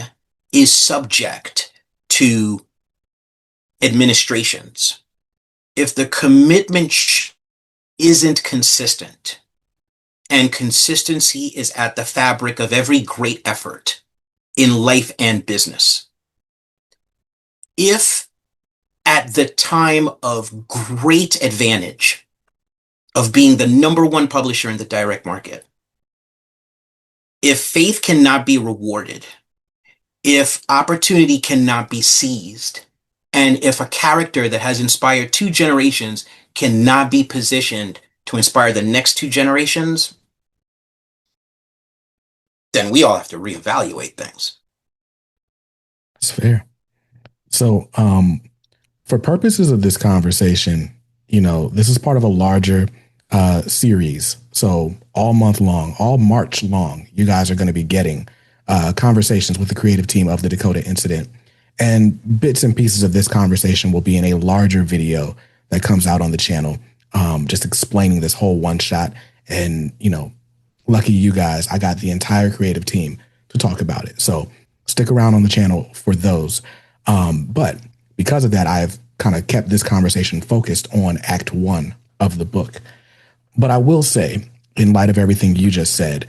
is subject to administrations, if the commitment isn't consistent, and consistency is at the fabric of every great effort in life and business, if at the time of great advantage of being the number one publisher in the direct market, if faith cannot be rewarded, if opportunity cannot be seized, and if a character that has inspired two generations cannot be positioned to inspire the next two generations, then we all have to reevaluate things. That's fair. So, for purposes of this conversation, this is part of a larger series. So all month long, all March long, you guys are going to be getting conversations with the creative team of the Dakota Incident. And bits and pieces of this conversation will be in a larger video that comes out on the channel, just explaining this whole one shot. And, lucky you guys, I got the entire creative team to talk about it. So stick around on the channel for those. But because of that, I've kind of kept this conversation focused on Act 1 of the book. But I will say, in light of everything you just said,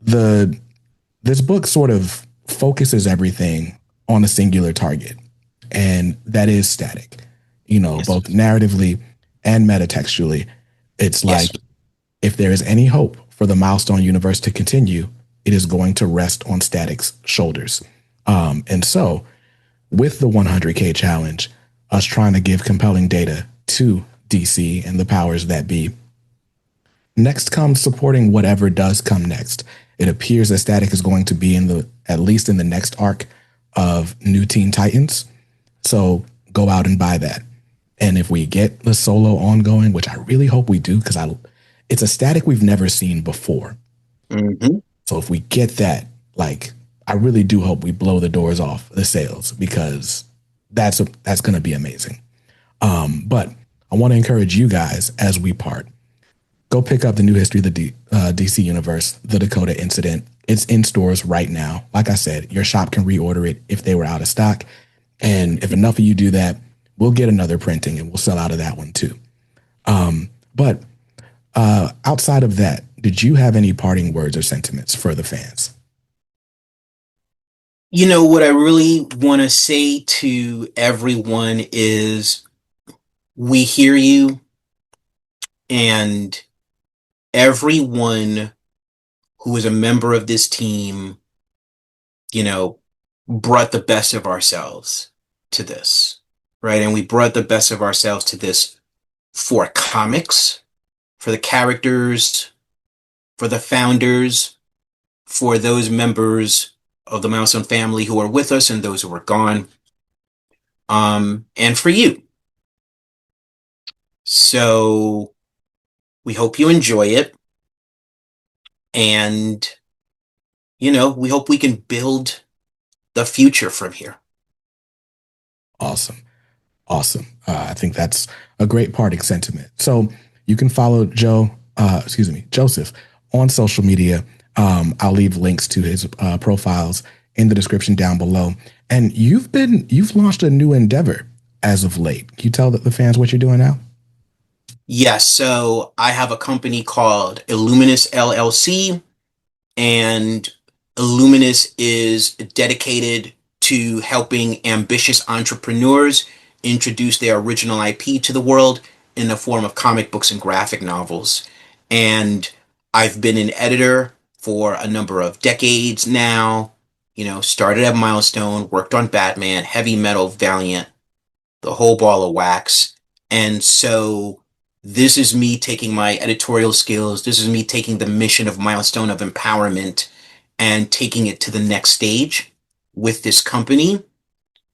this book sort of focuses everything on a singular target, and that is static, Yes. both narratively and metatextually. It's Yes. like, if there is any hope for the Milestone universe to continue, it is going to rest on Static's shoulders. And so, with the 100K challenge, us trying to give compelling data to DC and the powers that be, next comes supporting whatever does come next. It appears that Static is going to be at least in the next arc of New Teen Titans. So go out and buy that. And if we get the solo ongoing, which I really hope we do, because it's a Static we've never seen before. Mm-hmm. So if we get that, like, I really do hope we blow the doors off the sales, because that's going to be amazing. But I want to encourage you guys as we part. Go pick up the new history of the DC Universe, the Dakota Incident. It's in stores right now. Like I said, your shop can reorder it if they were out of stock. And if enough of you do that, we'll get another printing and we'll sell out of that one too. But outside of that, did you have any parting words or sentiments for the fans? You know, what I really want to say to everyone is we hear you, and everyone who is a member of this team, you know, brought the best of ourselves to this, right? And we brought the best of ourselves to this for comics, for the characters, for the founders, for those members of the Milestone family who are with us and those who are gone, and for you. So we hope you enjoy it. And, you know, we hope we can build the future from here. Awesome. I think that's a great parting sentiment. So you can follow Joseph on social media. I'll leave links to his profiles in the description down below. And you've launched a new endeavor as of late. Can you tell the fans what you're doing now? Yes, so I have a company called Illuminous LLC, and Illuminous is dedicated to helping ambitious entrepreneurs introduce their original IP to the world in the form of comic books and graphic novels. And I've been an editor for a number of decades now, you know, started at Milestone, worked on Batman, Heavy Metal, Valiant, the whole ball of wax. And so this is me taking my editorial skills. This is me taking the mission of Milestone of empowerment and taking it to the next stage with this company.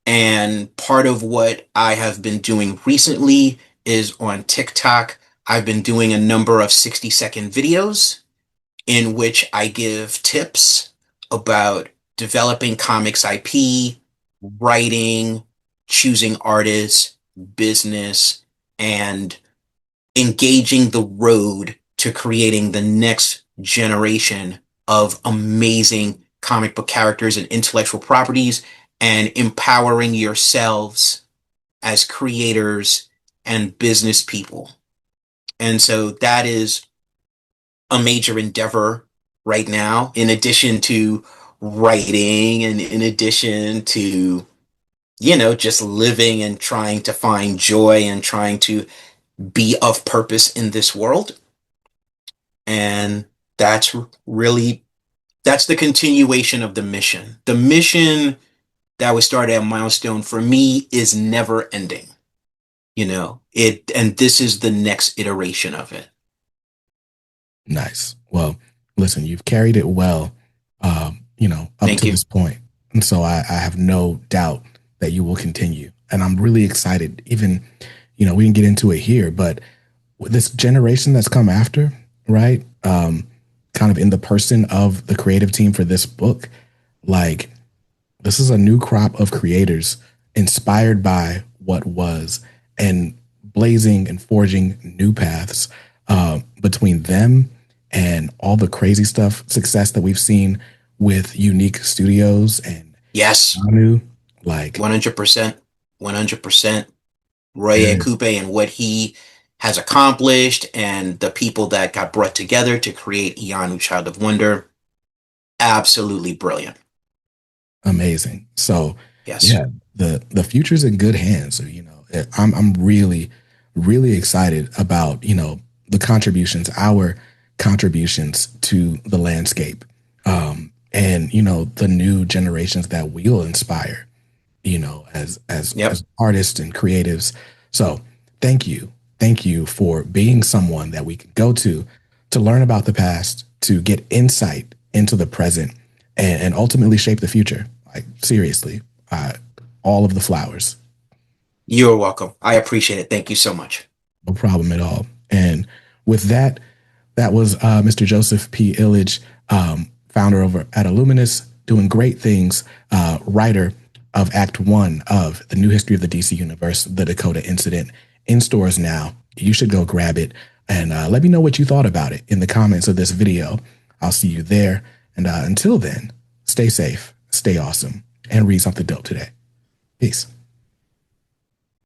And part of what I have been doing recently is on TikTok. I've been doing a number of 60-second videos in which I give tips about developing comics IP, writing, choosing artists, business, and engaging the road to creating the next generation of amazing comic book characters and intellectual properties, and empowering yourselves as creators and business people. And so that is a major endeavor right now, in addition to writing and in addition to, you know, just living and trying to find joy and trying to be of purpose in this world. And that's the continuation of the mission. The mission that was started at Milestone for me is never ending. You know, and this is the next iteration of it. Nice. Well, listen, you've carried it well, up to this point. And so I have no doubt that you will continue. And I'm really excited. Even, we can get into it here, but with this generation that's come after, right? Kind of in the person of the creative team for this book, like, this is a new crop of creators inspired by what was and blazing and forging new paths between them and all the crazy success that we've seen with Unique Studios and yes, like 100%, Roy Akupe and what he has accomplished, and the people that got brought together to create Ianu, Child of Wonder. Absolutely brilliant. Amazing. So yes, yeah, the future's in good hands. So, I'm really, really excited about, our contributions to the landscape. and, the new generations that we'll inspire, as artists and creatives. So thank you. Thank you for being someone that we can go to learn about the past, to get insight into the present, and ultimately shape the future. Like, seriously, all of the flowers. You're welcome. I appreciate it. Thank you so much. No problem at all. And with that, that was Mr. Joseph P. Illidge, founder over at Illuminous, doing great things, writer of Act 1 of The New History of the DC Universe, The Dakota Incident, in stores now. You should go grab it, and let me know what you thought about it in the comments of this video. I'll see you there. And until then, stay safe, stay awesome, and read something dope today. Peace.